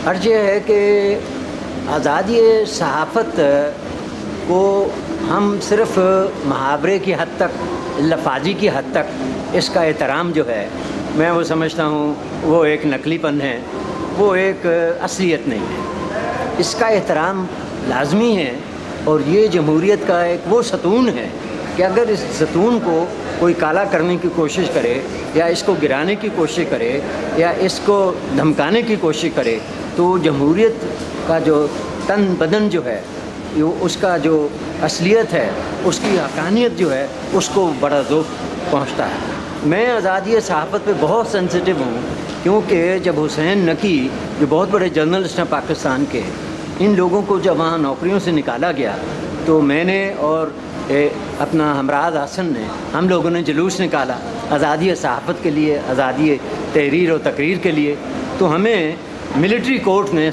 عرض یہ ہے کہ آزادی صحافت کو ہم صرف محاورے کی حد تک، لفاظی کی حد تک اس کا احترام جو ہے، میں وہ سمجھتا ہوں وہ ایک نقلی پن ہے، وہ ایک اصلیت نہیں ہے۔ اس کا احترام لازمی ہے، اور یہ جمہوریت کا ایک وہ ستون ہے کہ اگر اس ستون کو کوئی کالا کرنے کی کوشش کرے، یا اس کو گرانے کی کوشش کرے، یا اس کو دھمکانے کی کوشش کرے، تو جمہوریت کا جو تن بدن جو ہے، اس کا جو اصلیت ہے، اس کی حقانیت جو ہے، اس کو بڑا ذوق پہنچتا ہے۔ میں آزادی صحافت پہ بہت سینسیٹیو ہوں، کیونکہ جب حسین نقی جو بہت بڑے جرنلسٹ ہیں پاکستان کے، ان لوگوں کو جب وہاں نوکریوں سے نکالا گیا، تو میں نے اور اپنا ہمراز حسن نے، ہم لوگوں نے جلوس نکالا آزادی صحافت کے لیے، آزادی تحریر و تقریر کے لیے۔ تو ہمیں ملٹری کورٹ نے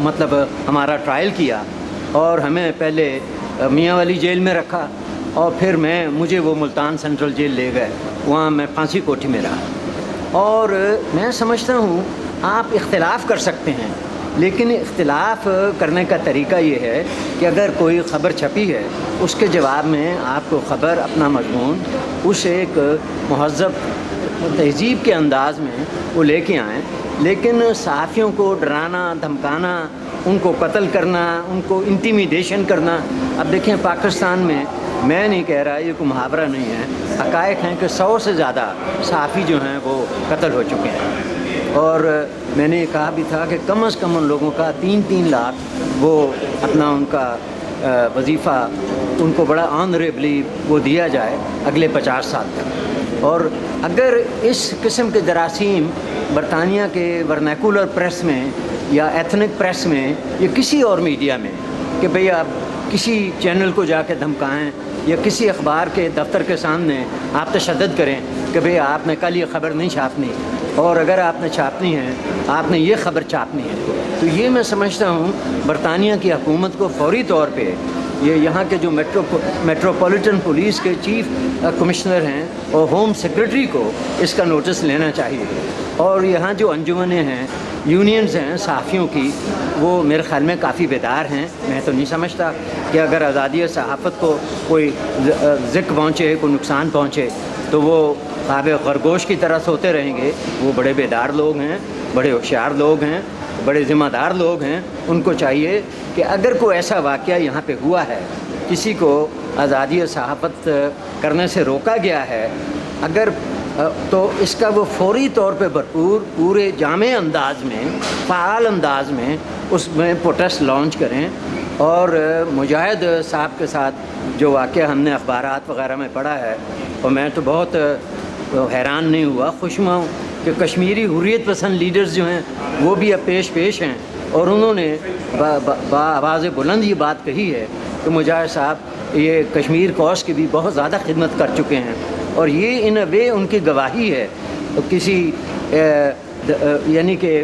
مطلب ہمارا ٹرائل کیا، اور ہمیں پہلے میاں والی جیل میں رکھا، اور پھر مجھے وہ ملتان سینٹرل جیل لے گئے، وہاں میں پھانسی کوٹھی میں رہا۔ اور میں سمجھتا ہوں آپ اختلاف کر سکتے ہیں، لیکن اختلاف کرنے کا طریقہ یہ ہے کہ اگر کوئی خبر چھپی ہے، اس کے جواب میں آپ کو خبر، اپنا مضمون، اس ایک مہذب تہذیب کے انداز میں وہ لے کے آئیں۔ لیکن صحافیوں کو ڈرانا، دھمکانا، ان کو قتل کرنا، ان کو انٹیمیڈیشن کرنا، اب دیکھیں پاکستان میں نہیں کہہ رہا، یہ کوئی محاورہ نہیں ہے، حقائق ہیں کہ 100 سے زیادہ صحافی جو ہیں وہ قتل ہو چکے ہیں۔ اور میں نے کہا بھی تھا کہ کم از کم ان لوگوں کا 3 لاکھ وہ اپنا ان کا وظیفہ ان کو بڑا آنریبلی وہ دیا جائے اگلے 50 سال تک۔ اور اگر اس قسم کے جراثیم برطانیہ کے ورنیکولر پریس میں، یا ایتھنک پریس میں، یا کسی اور میڈیا میں، کہ بھئی آپ کسی چینل کو جا کے دھمکائیں، یا کسی اخبار کے دفتر کے سامنے آپ تشدد کریں کہ بھئی آپ نے کل یہ خبر نہیں چھاپنی، اور اگر آپ نے چھاپنی ہے، آپ نے یہ خبر چھاپنی ہے، تو یہ میں سمجھتا ہوں برطانیہ کی حکومت کو فوری طور پہ، یہ یہاں کے جو میٹروپولیٹن پولیس کے چیف کمشنر ہیں اور ہوم سیکرٹری کو اس کا نوٹس لینا چاہیے۔ اور یہاں جو انجمنیں ہیں، یونینز ہیں صحافیوں کی، وہ میرے خیال میں کافی بیدار ہیں۔ میں تو نہیں سمجھتا کہ اگر آزادی صحافت کو کوئی ذک پہنچے، کوئی نقصان پہنچے، تو وہ خواب خرگوش کی طرح سوتے رہیں گے۔ وہ بڑے بیدار لوگ ہیں، بڑے ہوشیار لوگ ہیں، بڑے ذمہ دار لوگ ہیں۔ ان کو چاہیے کہ اگر کوئی ایسا واقعہ یہاں پہ ہوا ہے، کسی کو آزادی صحافت کرنے سے روکا گیا ہے، اگر تو اس کا وہ فوری طور پہ بھرپور، پورے جامع انداز میں، فعال انداز میں اس میں پروٹیسٹ لانچ کریں۔ اور مجاہد صاحب کے ساتھ جو واقعہ ہم نے اخبارات وغیرہ میں پڑھا ہے، اور میں تو بہت حیران نہیں ہوا، خوش ہوا ہوں کہ کشمیری حریت پسند لیڈرز جو ہیں وہ بھی اب پیش ہیں، اور انہوں نے بآواز بلند یہ بات کہی ہے کہ مجاہد صاحب یہ کشمیر کوس کی بھی بہت زیادہ خدمت کر چکے ہیں، اور یہ ان وے ان کی گواہی ہے کسی یعنی کہ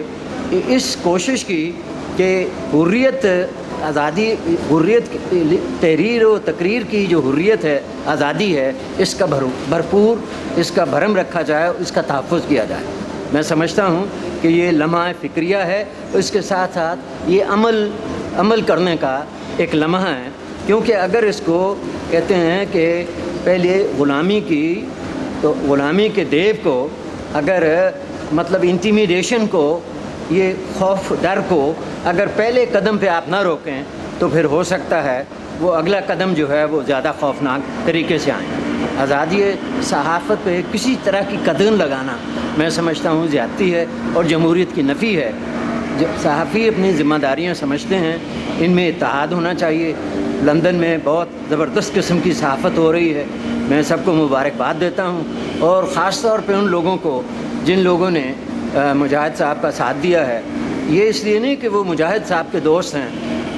اس کوشش کی کہ حریت، آزادی، حریت تحریر و تقریر کی جو حریت ہے، آزادی ہے، اس کا بھرپور، اس کا بھرم رکھا جائے، اس کا تحفظ کیا جائے۔ میں سمجھتا ہوں کہ یہ لمحہ فکریہ ہے، اس کے ساتھ ساتھ یہ عمل کرنے کا ایک لمحہ ہے، کیونکہ اگر اس کو کہتے ہیں کہ پہلے غلامی کے دیو کو، اگر مطلب انٹیمیڈیشن کو، یہ خوف ڈر کو اگر پہلے قدم پہ آپ نہ روکیں، تو پھر ہو سکتا ہے وہ اگلا قدم جو ہے وہ زیادہ خوفناک طریقے سے آئیں۔ آزادی صحافت پہ کسی طرح کی قدغن لگانا میں سمجھتا ہوں زیادتی ہے اور جمہوریت کی نفی ہے۔ جب صحافی اپنی ذمہ داریاں سمجھتے ہیں، ان میں اتحاد ہونا چاہیے۔ لندن میں بہت زبردست قسم کی صحافت ہو رہی ہے، میں سب کو مبارکباد دیتا ہوں، اور خاص طور پہ ان لوگوں کو جن لوگوں نے مجاہد صاحب کا ساتھ دیا ہے۔ یہ اس لیے نہیں کہ وہ مجاہد صاحب کے دوست ہیں،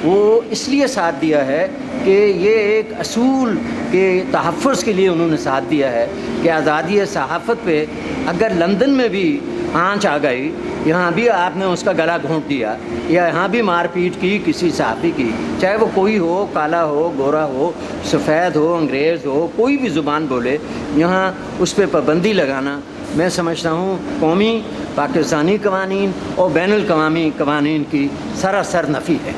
وہ اس لیے ساتھ دیا ہے کہ یہ ایک اصول کے تحفظ کے لیے انہوں نے ساتھ دیا ہے کہ آزادی صحافت پہ اگر لندن میں بھی آنچ آ گئی، یہاں بھی آپ نے اس کا گلا گھونٹ دیا، یا یہاں بھی مار پیٹ کی کسی صحافی کی، چاہے وہ کوئی ہو، کالا ہو، گورا ہو، سفید ہو، انگریز ہو، کوئی بھی زبان بولے، یہاں اس پہ پابندی لگانا میں سمجھتا ہوں قومی پاکستانی قوانین اور بین الاقوامی قوانین کی سراسر نفی ہے۔